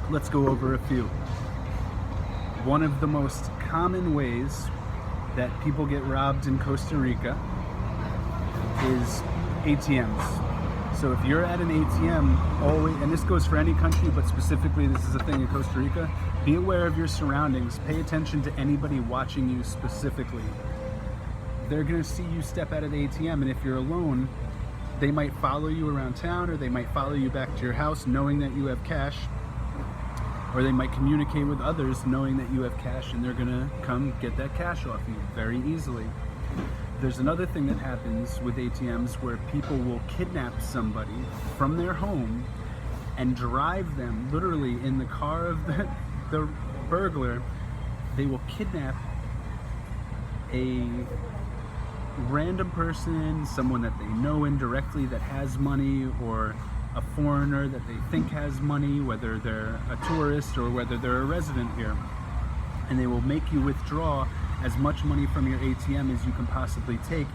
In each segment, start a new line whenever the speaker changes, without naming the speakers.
Let's go over a few. One of the most common ways that people get robbed in Costa Rica is ATMs. So if you're at an ATM, always, and this goes for any country, but specifically this is a thing in Costa Rica, be aware of your surroundings. Pay attention to anybody watching you specifically. They're gonna see you step out of the ATM, and if you're alone, they might follow you around town, or they might follow you back to your house knowing that you have cash, or they might communicate with others knowing that you have cash, and they're gonna come get that cash off you very easily. There's another thing that happens with ATMs where people will kidnap somebody from their home and drive them literally in the car of the burglar. They will kidnap a random person, someone that they know indirectly that has money, or a foreigner that they think has money, whether they're a tourist or whether they're a resident here. And they will make you withdraw as much money from your ATM as you can possibly take.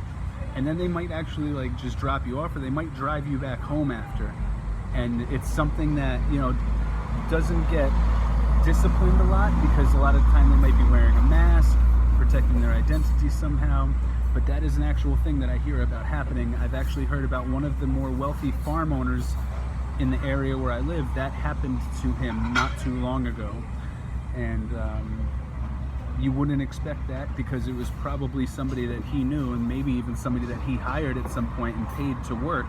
And then they might actually like just drop you off, or they might drive you back home after. And it's something that, you know, doesn't get disciplined a lot, because a lot of the time they might be wearing a mask, protecting their identity somehow. But that is an actual thing that I hear about happening. I've actually heard about one of the more wealthy farm owners in the area where I live. That happened to him not too long ago. And you wouldn't expect that, because it was probably somebody that he knew, and maybe even somebody that he hired at some point and paid to work,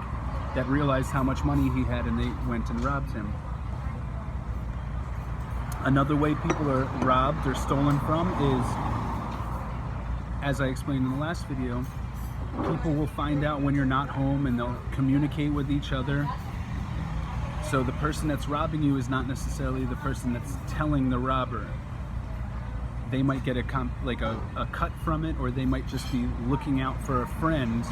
that realized how much money he had, and they went and robbed him. Another way people are robbed or stolen from is, as I explained in the last video, people will find out when you're not home and they'll communicate with each other. So the person that's robbing you is not necessarily the person that's telling the robber. They might get a cut from it, or they might just be looking out for a friend.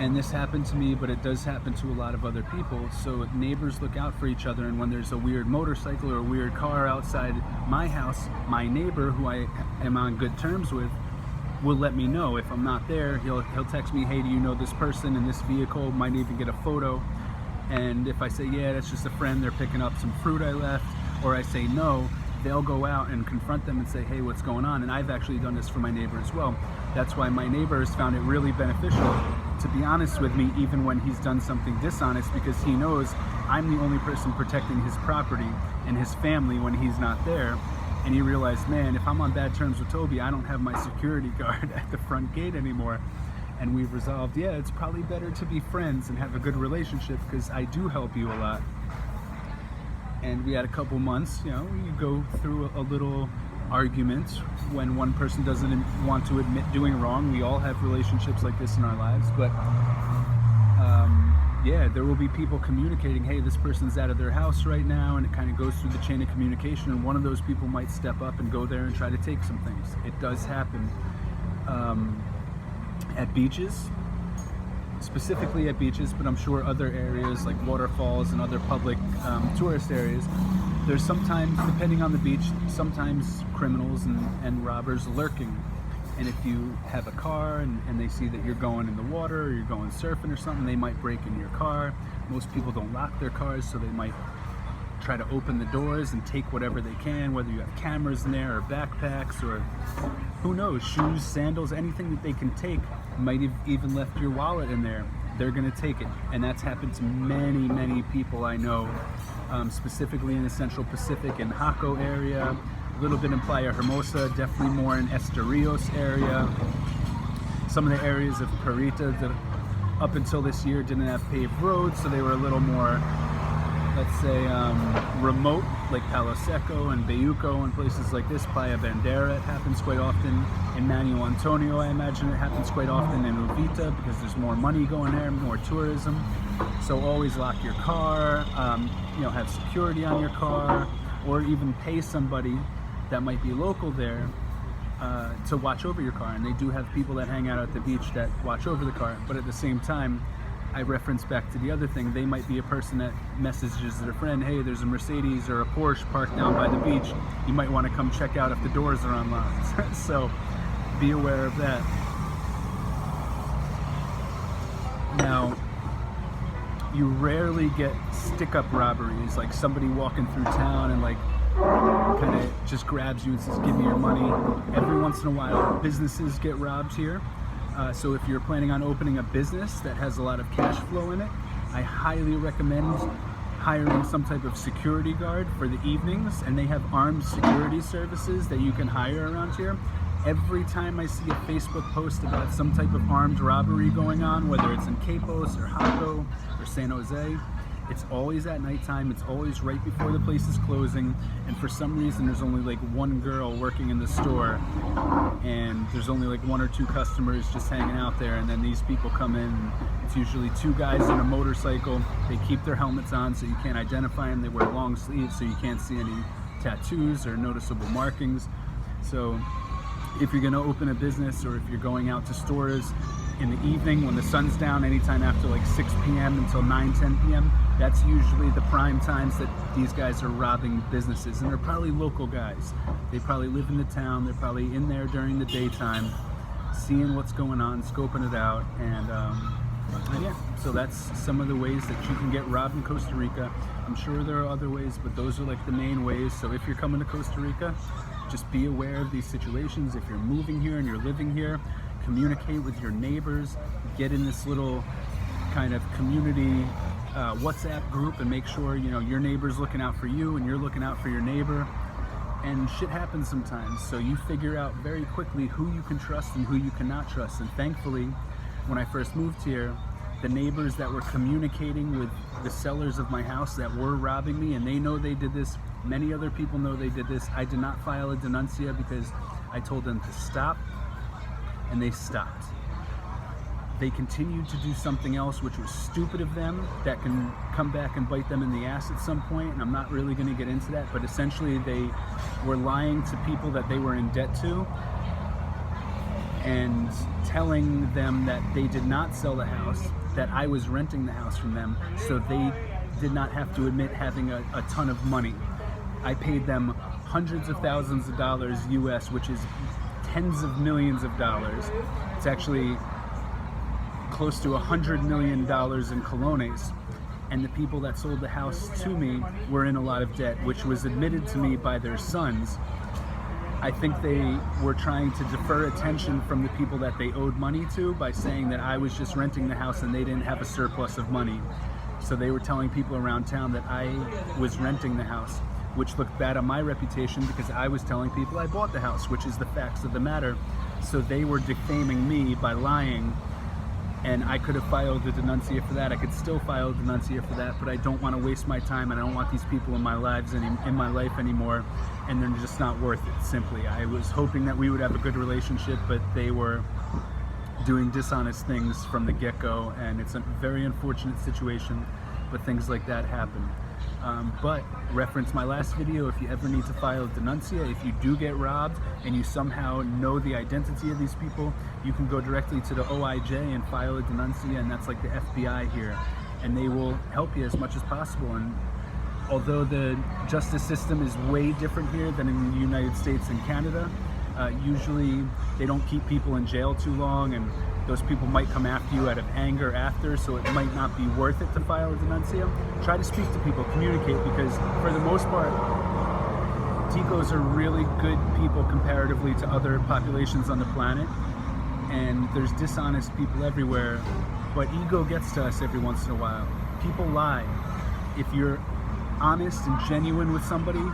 And this happened to me, but it does happen to a lot of other people. So neighbors look out for each other, and when there's a weird motorcycle or a weird car outside my house, my neighbor, who I am on good terms with, will let me know. If I'm not there, he'll text me, hey, do you know this person in this vehicle? Might even get a photo. And if I say, yeah, that's just a friend, they're picking up some fruit I left, or I say no, they'll go out and confront them and say, hey, what's going on? And I've actually done this for my neighbor as well. That's why my neighbor has found it really beneficial to be honest with me, even when he's done something dishonest, because he knows I'm the only person protecting his property and his family when he's not there. And he realized, man, if I'm on bad terms with Toby, I don't have my security guard at the front gate anymore. And we've resolved, yeah, it's probably better to be friends and have a good relationship, because I do help you a lot. And we had a couple months, you know, you go through a little argument when one person doesn't want to admit doing wrong. We all have relationships like this in our lives, but yeah, there will be people communicating, hey, this person's out of their house right now, and it kind of goes through the chain of communication, and one of those people might step up and go there and try to take some things. It does happen. At beaches, specifically at beaches, but I'm sure other areas like waterfalls and other public tourist areas, there's sometimes, depending on the beach, sometimes criminals and robbers lurking. And if you have a car and they see that you're going in the water, or you're going surfing or something, they might break into your car. Most people don't lock their cars, so they might try to open the doors and take whatever they can, whether you have cameras in there or backpacks, or who knows, shoes, sandals, anything that they can take. Might have even left your wallet in there. They're gonna take it. And that's happened to many, many people I know, specifically in the Central Pacific and Jaco area, a little bit in Playa Hermosa, definitely more in Estorrillos area. Some of the areas of Perita that up until this year didn't have paved roads, so they were a little more, let's say, remote, like Palo Seco and Bayuco and places like this. Playa Bandera, it happens quite often. In Manuel Antonio, I imagine it happens quite often. In Uvita, because there's more money going there, more tourism. So always lock your car, you know, have security on your car, or even pay somebody that might be local there to watch over your car. And they do have people that hang out at the beach that watch over the car, but at the same time, I reference back to the other thing, they might be a person that messages their friend, hey, there's a Mercedes or a Porsche parked down by the beach, you might want to come check out if the doors are unlocked. So be aware of that. Now, You rarely get stick-up robberies, like somebody walking through town and like kind of just grabs you and says, give me your money. Every once in a while, businesses get robbed here. So if you're planning on opening a business that has a lot of cash flow in it, I highly recommend hiring some type of security guard for the evenings, and they have armed security services that you can hire around here. Every time I see a Facebook post about some type of armed robbery going on, whether it's in Capos or Jaco or San Jose, it's always at nighttime, it's always right before the place is closing, and for some reason there's only like one girl working in the store, and there's only like 1 or 2 customers just hanging out there, and then these people come in. It's usually 2 guys on a motorcycle. They keep their helmets on so you can't identify them. They wear long sleeves so you can't see any tattoos or noticeable markings. So if you're going to open a business, or if you're going out to stores in the evening when the sun's down, anytime after like 6 p.m. until 9-10 p.m., that's usually the prime times that these guys are robbing businesses. And they're probably local guys. They probably live in the town. They're probably in there during the daytime, seeing what's going on, scoping it out. And yeah, so that's some of the ways that you can get robbed in Costa Rica. I'm sure there are other ways, but those are like the main ways. So if you're coming to Costa Rica, just be aware of these situations. If you're moving here and you're living here, communicate with your neighbors, get in this little kind of community WhatsApp group, and make sure, you know, your neighbor's looking out for you and you're looking out for your neighbor. And shit happens sometimes, so you figure out very quickly who you can trust and who you cannot trust. And thankfully, when I first moved here, the neighbors that were communicating with the sellers of my house that were robbing me, and they know they did this, many other people know they did this. I did not file a denuncia because I told them to stop, and they stopped. They continued to do something else, which was stupid of them, that can come back and bite them in the ass at some point, and I'm not really going to get into that, but essentially they were lying to people that they were in debt to and telling them that they did not sell the house, that I was renting the house from them, so they did not have to admit having a ton of money. I paid them hundreds of thousands of dollars US, which is tens of millions of dollars. It's actually close to $100 million in colones, and the people that sold the house to me were in a lot of debt, which was admitted to me by their sons. I think they were trying to defer attention from the people that they owed money to by saying that I was just renting the house and they didn't have a surplus of money. So they were telling people around town that I was renting the house, which looked bad on my reputation because I was telling people I bought the house, which is the facts of the matter. So they were defaming me by lying, and I could have filed a denuncia for that. I could still file a denuncia for that, but I don't want to waste my time, and I don't want these people in my life anymore, and they're just not worth it, simply. I was hoping that we would have a good relationship, but they were doing dishonest things from the get-go, and it's a very unfortunate situation, but things like that happen. But reference my last video if you ever need to file a denuncia. If you do get robbed and you somehow know the identity of these people, you can go directly to the OIJ and file a denuncia, and that's like the FBI here, and they will help you as much as possible. And although the justice system is way different here than in the United States and Canada, usually they don't keep people in jail too long, and those people might come after you out of anger after, so it might not be worth it to file a denuncia. Try to speak to people, communicate, because for the most part, Ticos are really good people comparatively to other populations on the planet, and there's dishonest people everywhere, but ego gets to us every once in a while. People lie. If you're honest and genuine with somebody,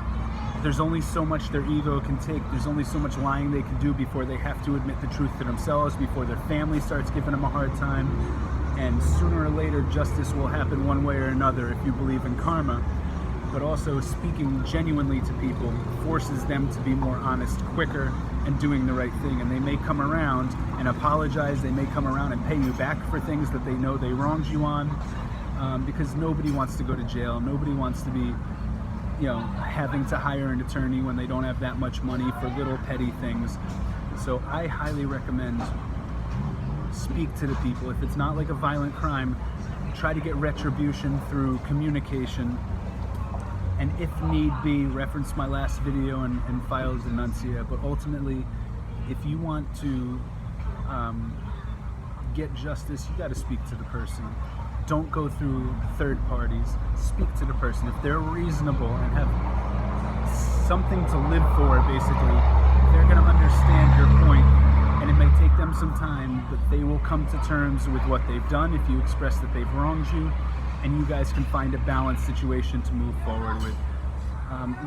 there's only so much their ego can take. There's only so much lying they can do before they have to admit the truth to themselves, before their family starts giving them a hard time. And sooner or later, justice will happen one way or another if you believe in karma. But also, speaking genuinely to people forces them to be more honest quicker and doing the right thing. And they may come around and apologize. They may come around and pay you back for things that they know they wronged you on, because nobody wants to go to jail. Nobody wants to be, you know, having to hire an attorney when they don't have that much money for little petty things. So I highly recommend speak to the people. If it's not like a violent crime, try to get retribution through communication, and if need be, reference my last video and file a denuncia. But ultimately, if you want to get justice, you got to speak to the person. Don't go through third parties. Speak to the person. If they're reasonable and have something to live for, basically, they're going to understand your point, and it may take them some time, but they will come to terms with what they've done if you express that they've wronged you, and you guys can find a balanced situation to move forward with.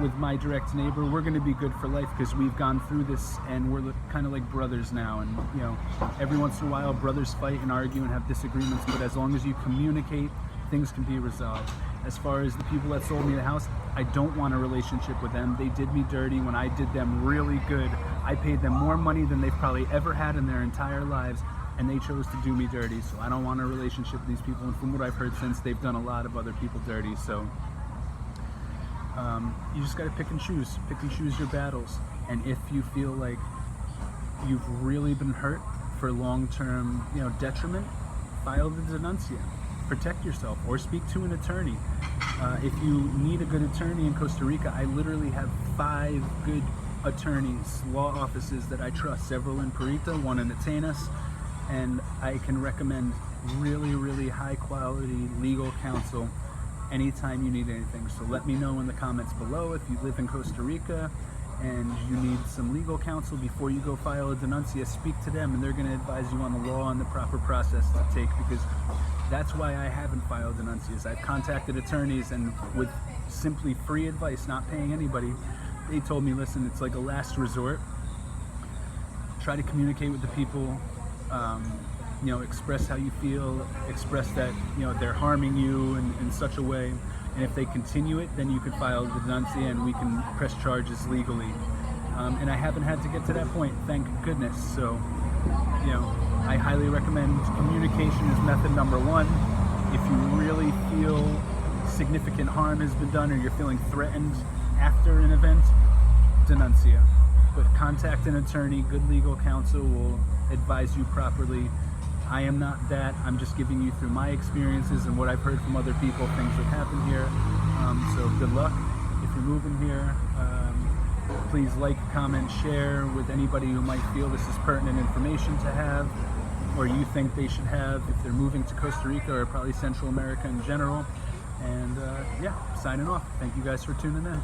With my direct neighbor, we're going to be good for life because we've gone through this, and we're kind of like brothers now. And every once in a while, brothers fight and argue and have disagreements, but as long as you communicate, things can be resolved. As far as the people that sold me the house, I don't want a relationship with them. They did me dirty when I did them really good. I paid them more money than they've probably ever had in their entire lives, and they chose to do me dirty. So I don't want a relationship with these people. And from what I've heard since, they've done a lot of other people dirty. So you just got to pick and choose your battles. And if you feel like you've really been hurt for long-term, detriment, file the denuncia. Protect yourself, or speak to an attorney. If you need a good attorney in Costa Rica, I literally have 5 good attorneys, law offices that I trust. Several in Perita, one in Atenas, and I can recommend really, really high-quality legal counsel anytime you need anything. So let me know in the comments below if you live in Costa Rica and you need some legal counsel before you go file a denuncia. Speak to them, and they're going to advise you on the law and the proper process to take, because that's why I haven't filed denuncias. I've contacted attorneys, and with simply free advice, not paying anybody, they told me, listen, it's like a last resort. Try to communicate with the people, express how you feel, express that they're harming you in such a way, and if they continue it, then you can file the denuncia and we can press charges legally. And I haven't had to get to that point, thank goodness. So I highly recommend communication is method number 1. If you really feel significant harm has been done, or you're feeling threatened after an event, denuncia. But contact an attorney. Good legal counsel will advise you properly. I am not that. I'm just giving you through my experiences and what I've heard from other people, things that happen here. So good luck. If you're moving here, please like, comment, share with anybody who might feel this is pertinent information to have, or you think they should have if they're moving to Costa Rica, or probably Central America in general. And signing off. Thank you guys for tuning in.